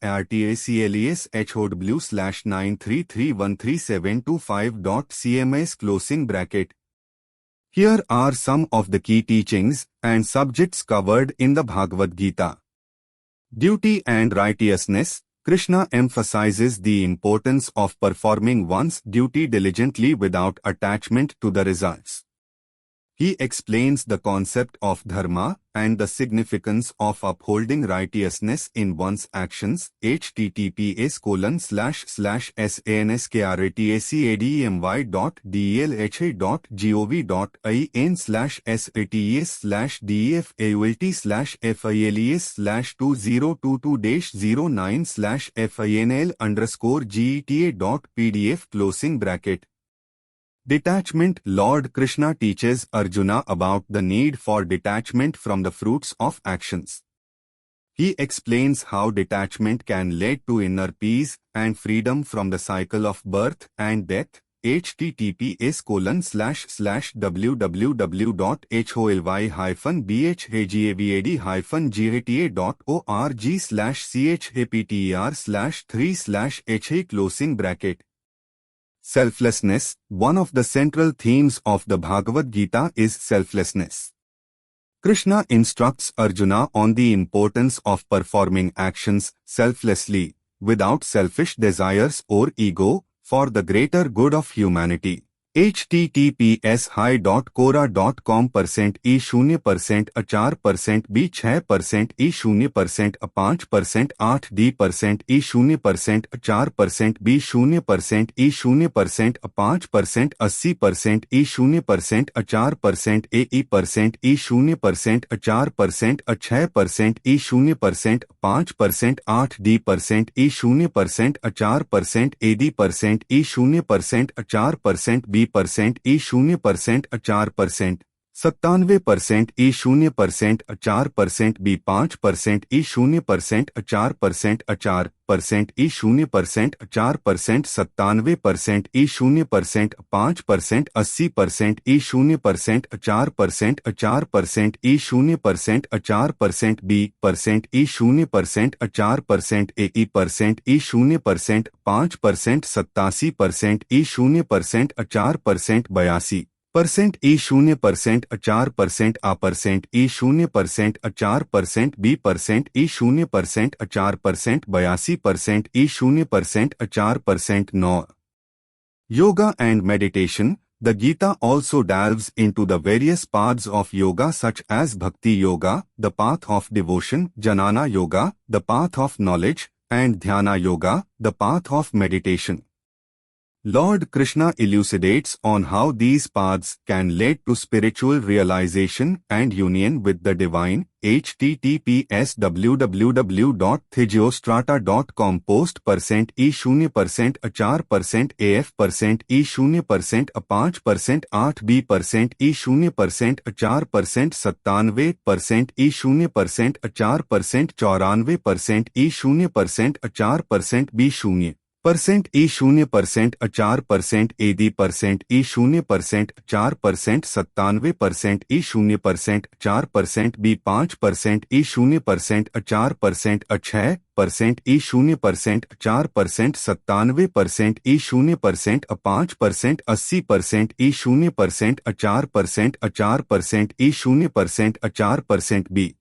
/artacles/9331375.cms. Here are some of the key teachings and subjects covered in the Bhagavad Gita. Duty and righteousness. Krishna emphasizes the importance of performing one's duty diligently without attachment to the results. He explains the concept of dharma and the significance of upholding righteousness in one's actions. https://sadhma.dlh.gov.in/FATS/TES/DFAULT/022-09/FINL_geta.pdf. Detachment. Lord Krishna teaches Arjuna about the need for detachment from the fruits of actions. He explains how detachment can lead to inner peace and freedom from the cycle of birth and death. https://www.holy-bhagavad.org/chapter/3/ha. Selflessness. One of the central themes of the Bhagavad Gita is selflessness. Krishna instructs Arjuna on the importance of performing actions selflessly, without selfish desires or ego, for the greater good of humanity. https://hi.quora.com%e0% a4% b6% e0% a5% 8d% e0% a4% b0% e0% a5% 80% e0% a4% ae% e0% a4% a6% e0% 5% 8d% e0% a4% ad% e0% a4% b %, e0% a4%, 97% e0% a4% b5% e0% a4% a4% e0% a4% 97% e0% a5% 80% e0% a4% a4% e0% a4% b% e0% a4% ae% e0% 5% 87% e0% a4% 82% e0% a4% a% e0% a4% b% e0% a4% 82% e0% a4% 9. Yoga and meditation. The Gita also delves into the various paths of yoga such as Bhakti Yoga, the path of devotion, Jnana Yoga, the path of knowledge, and Dhyana Yoga, the path of meditation. Lord Krishna elucidates on how these paths can lead to spiritual realization and union with the divine. https://www.thegeostrata.com post %e0% a4% af% e0% a5% 8b% e0% a4% 97% e0% a4% 94% e0% a4% b0%. e0% a4% ad% e0% 4% 97% e0% 4% b5% e0% a4% a6% e0% 4% 97% e0% a5% 80% e0% a4% e0% a4% b.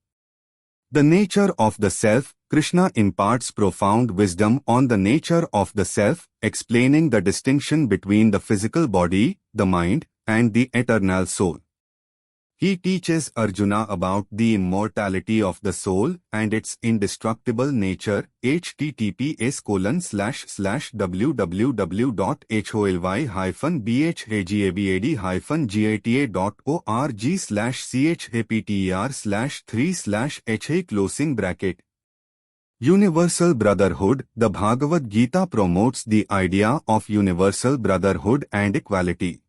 The nature of the self. Krishna imparts profound wisdom on the nature of the self, explaining the distinction between the physical body, the mind, and the eternal soul. He teaches Arjuna about the immortality of the soul and its indestructible nature. https://www.holyhyphan-gata.org/chapter/3/ha. Universal Brotherhood. The Bhagavad Gita promotes the idea of universal brotherhood and equality.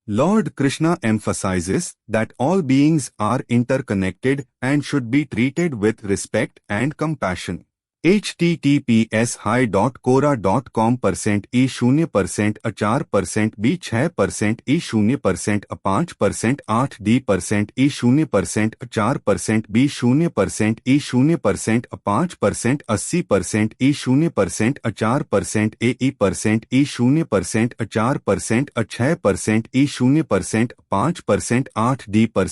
Lord Krishna emphasizes that all beings are interconnected and should be treated with respect and compassion. https://hi.quora.com %e0% a4% b6% e0% a5% 8d% e0% a4% b0% e0% a5% 80% e0% a4% ae% e0% a4% a6% e0% 5% 8d%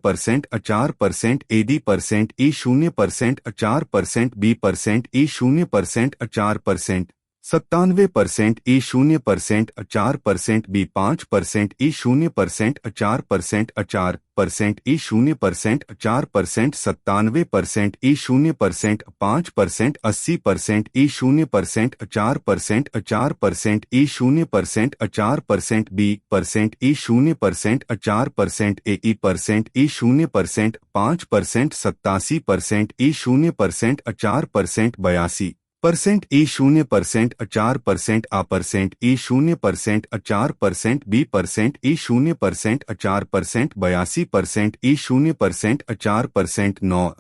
e0% a4% ad% e0% a4% b% e0% a4% 97% e0% a4% b5% e0% a4% a4% e0% a4% 97% e0% 5% 80% e0% a4% a4% e0% a4% b% e0% a4% ae% e0% 5% 87% e0% a4% 82% e0% a4% a% e0% a4% b% e0% a4% 82% e0% a4% 9.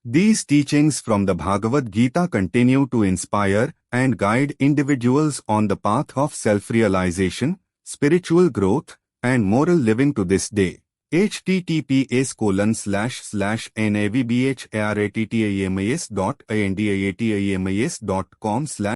These teachings from the Bhagavad Gita continue to inspire and guide individuals on the path of self-realization, spiritual growth, and moral living to this day. https://navbharattaimas.indiatimas.com/